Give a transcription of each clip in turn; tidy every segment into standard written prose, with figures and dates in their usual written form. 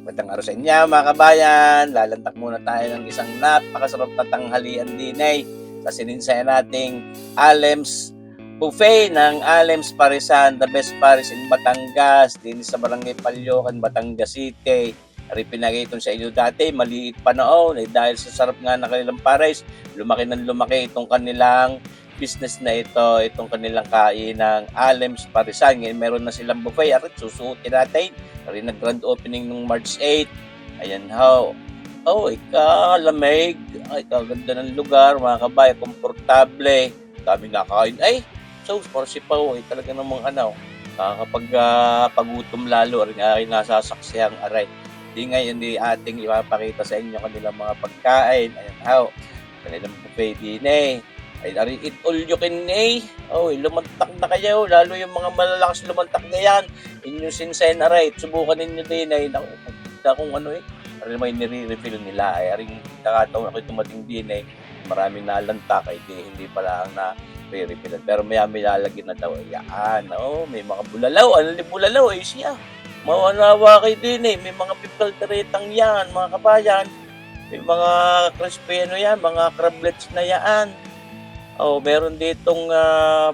Magandang araw sa inyo mga kabayan. Lalantak muna tayo ng isang napakasarap na tanghalian din sa sininsaya nating Alems Buffet ng Alems Parisan, the best Paris in Batangas, din sa Barangay Palyokan, Batangas City. Ari pinagay ito sa inyo dati, maliit pa noon, dahil sa sarap nga ng kanilang pares, lumaki ng lumaki itong kanilang business na ito, itong kanilang kainang Alems Parisan. Ngayon meron na silang buffet, at susuotin natin. Ari nag-grand opening nung March 8. Ayan ho. Oh, ikalamig. Ay, kaganda ng lugar, mga kabay, komportable. Dami nakakain. Ay, so, Parsipaw, talaga namang kapag pagutom lalo, rin ay nasasaksihang aray. Di ngayon, di ating ipapakita sa inyo kanilang mga pagkain. Ayan ho. Kanilang buffet din ay eat all you can Oh, lumantak na kayo, lalo yung mga malalakas lumantak na yan. Inyong sinsen aray, subukan ninyo din nakita kung aray may nire-refill nila aring kakataon ako tumating din maraming nalantak hindi pala ang na-refillan. Pero maya lalagyan na daw yan. May mga bulalaw, bulalaw siya. Mawanawa kayo din may mga pipalteretang yan, mga kabayan. May mga crispy yan, mga crablets na yan. Meron ditong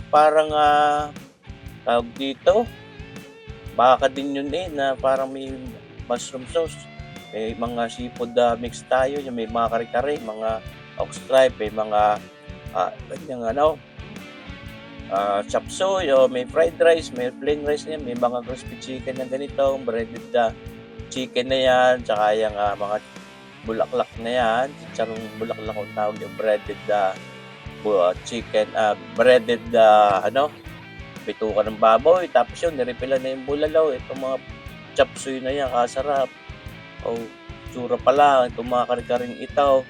parang tawag dito. Baka din yun na parang may mushroom sauce. May mga seafood mix tayo. May mga kare-kare, mga ox tripe, may mga chop suey, may fried rice, may plain rice na yan, may mga crispy chicken na ganito, breaded chicken na yan, tsaka yung mga bulaklak na yan, chicharong bulaklak kung tawag yung breaded chicken, breaded bituka ng baboy, tapos yun nirepilan na yung bulalaw. Itong mga chop suey na yan, kasarap. Tsura pala itong mga kare-karing itaw.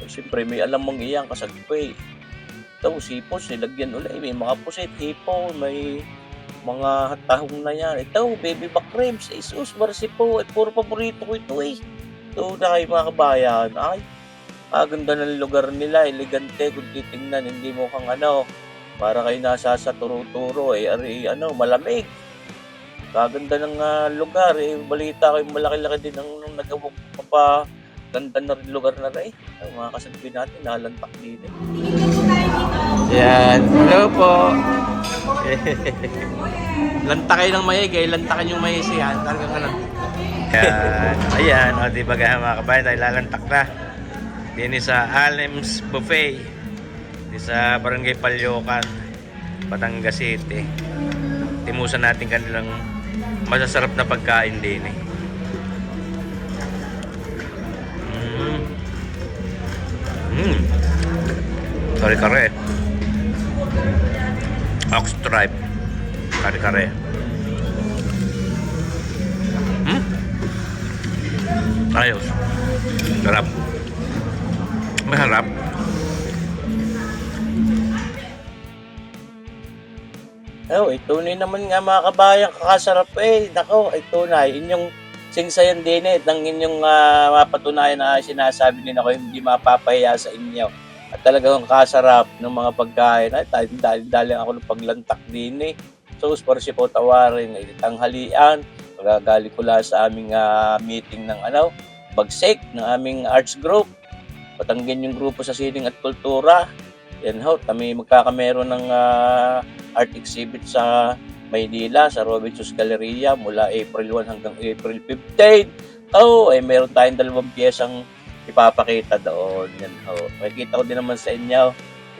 Siyempre may alam mong iyang kasagpay. Ito sipos nilagyan ulit, may mga pusit, hipo, may mga tahong na yan. Ito baby back ribs, isus marsipo, puro paborito ko ito Ito na kayo mga kabayan. Ay, ganda ng lugar nila, elegante kung titingnan, hindi mo kang para kayo nasa sa turo-turo malamig. Kaganda ng lugar balita ko yung malaki-laki din ang nagawag pa ganda na rin lugar na rin mga kasagpi natin, nalantak din Yan, hello po. Lantakay ng mayig lantakan yung mayig yan, talagang Yan, ayan, diba mga kabayan, tayo lalantak na. Din sa Alems Buffet din sa Barangay Palyokan, Batangas City. Timusan natin kanilang masasarap na pagkain din Kare-kare, ox tripe, kare-kare. Ayos, sarap. Maharap. Tunay naman nga mga kabayan, kakasarap Nako, tunay. Inyong singsayan din ng inyong mapatunayan na sinasabi din ako, hindi mapapahiya sa inyo. At talagang kasarap ng mga pagkain. Ay, dali ako ng paglantak din So, Parsipaw tawarin, tanghalian. Magagaling ko lang sa aming meeting ng bagsik ng aming arts group. Patanggan yung grupo sa sining at kultura. Yan kami magkakamero ng art exhibit sa Maynila, sa Robinson's Galleria mula April 1 hanggang April 15. Meron tayong 2 piyesang ipapakita doon. Yan makikita ko din naman sa inyo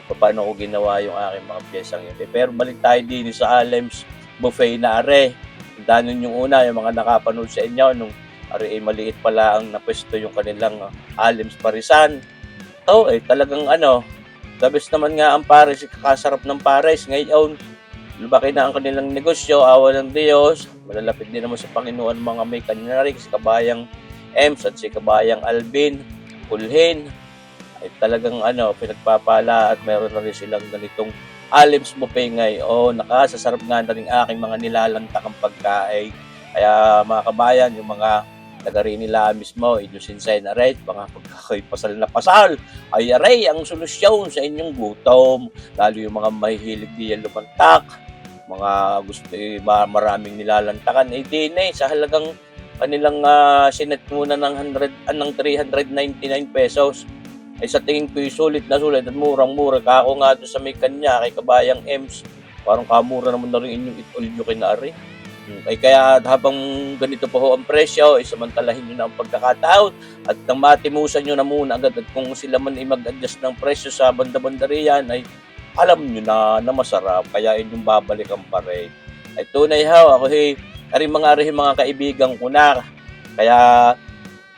kung paano ko ginawa yung aking mga piyesang yun. Pero balik tayo din sa Alems Buffet na Danon yung una, yung mga nakapanood sa inyo nung maliit pala ang napwesto yung kanilang Alems Parisan. Talagang the best naman nga ang pares, kakasarap ng pares. Ngayon, lubaki na ang kanilang negosyo, awa ng Diyos. Malalapit din naman sa Panginoon mga may kanina rin, si Kabayang Ems at si Kabayang Alvin, Kulhin. Talagang pinagpapala at meron na rin silang ganitong Alems Buffet ngayon. Nakasasarap nga na rin aking mga nilalantakang pagkain. Kaya mga kabayan, yung mga taga-rin nila mismo, inusinsay na rin, mga pagkakoy pasal na pasal, ay aray ang solusyon sa inyong gutom. Lalo yung mga mahihilig diyan lumantak, mga gusto maraming nilalantakan, din sa halagang kanilang sinet muna ng 399 pesos. Ay sa tingin ko sulit na sulit at murang-mura. Kako nga doon sa may kanya kay Kabayang Ems, parang kamura naman na rin inyong itulyo kinari. Ay kaya habang ganito po ho ang presyo, ay samantalahin nyo na ang pagkakataon at nang matimusan nyo na muna agad at kung sila man ay mag-adjust ng presyo sa banda-banda riyan ay alam nyo na masarap, kaya inyong babalikan pa rin. Ay tunay ho, ako mga kaibigan ko na, kaya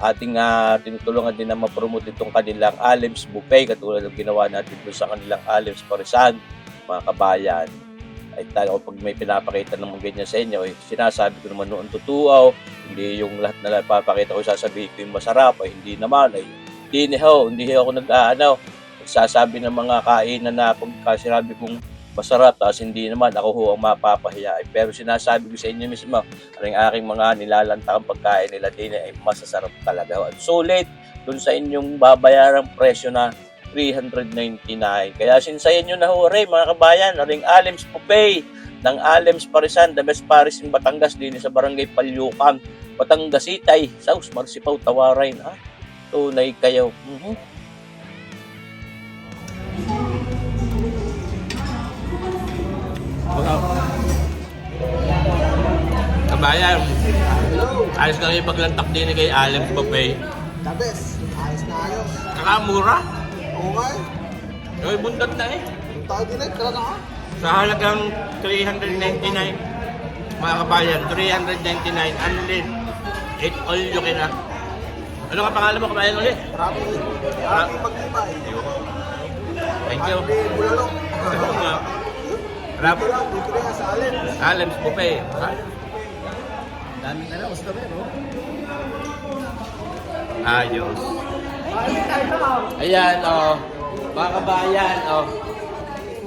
ating tinutulungan din na ma-promote itong kanilang Alems Buffet katulad ng ginawa natin doon sa kanilang Alems Parisan, mga kabayan. Ay tayo pag may pinapakita naman ganyan sa inyo, sinasabi ko naman noon totoo, hindi yung lahat na papakita ko sasabihin ko yung masarap, ay hindi naman, ay hindi ako nagsasabi ng mga kainan na pagka sinabi kong masarap, tapos hindi naman ako ho ang mapapahiya. Pero sinasabi ko sa inyo mismo, ang aking mga nilalantakang pagkain nila din ay masasarap talaga. At sulit dun sa inyong babayarang presyo na 399. Kaya sinsayan nyo na ho rin mga kabayan, ring Alems Buffet ng Alems Parisan, the best Paris in Batangas, din sa Barangay Palyukan, Batangas City, South Marsipaw, Tawaray. Tunay kayo. Kabayan, ayos na yung paglantak din kay Alems Buffet. Tabes, ayos na ayos. Nakamura. Oo nga eh. Ay, bundat na eh. Yung tao din eh, talaga ka. Sa halagang 399, mga kabayan, 399, unlit. Eat all you can. Ano ka pangalan mo kabayan ulit? Marami magtibay. Thank you. Hindi, bulalong. Rap, Dito na sa alin. Alems Buffet. Daming na gusto mo, no? Ayos. Ayan, mga kabayan,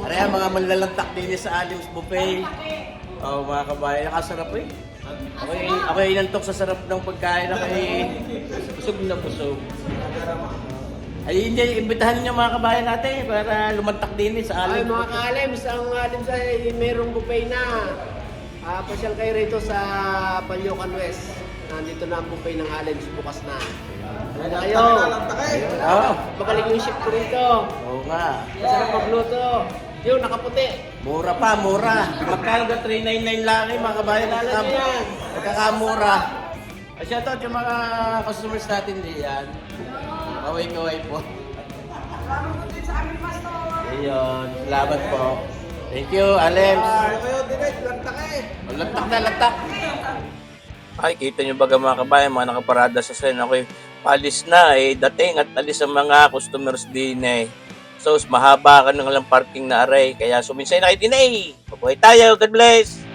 Ayan, mga manlalantak din sa Alems Buffet. Mga kabayan, nakasarap rin. Ako ay inantok sa sarap ng pagkain. Ako ay busog na busog. Ay, hindi, imbitahan niyo mga kabayan natin para lumantak din sa Ay, Alems. mga ka-Alems, ang Alems ay merong buffet na. Pasyal kayo rito sa Palyukan West. Nandito na ang buffet ng Alems, bukas na. Ano kayo? Oo. Magaling yung chef ko rito. Oo nga. Masarap magluto. Yung nakaputi. Mura pa, mura. Magkano ka 399 lang mga kabayan natin. Alam niyo yan. Magkakamura. Shoutout yung mga customers natin diyan. Kaway-kaway po. Ayun, salamat po. Thank you, Alems. Kayo din eh, lantak eh. Lantak na, lantak. Ay, kita nyo baga mga kabayan, mga nakaparada sa sen. Ako'y palis na dating at alis ang mga customers din So, mahaba ka ng lang parking na aray. Kaya suminsay na kayo din Mabuhay tayo. God bless.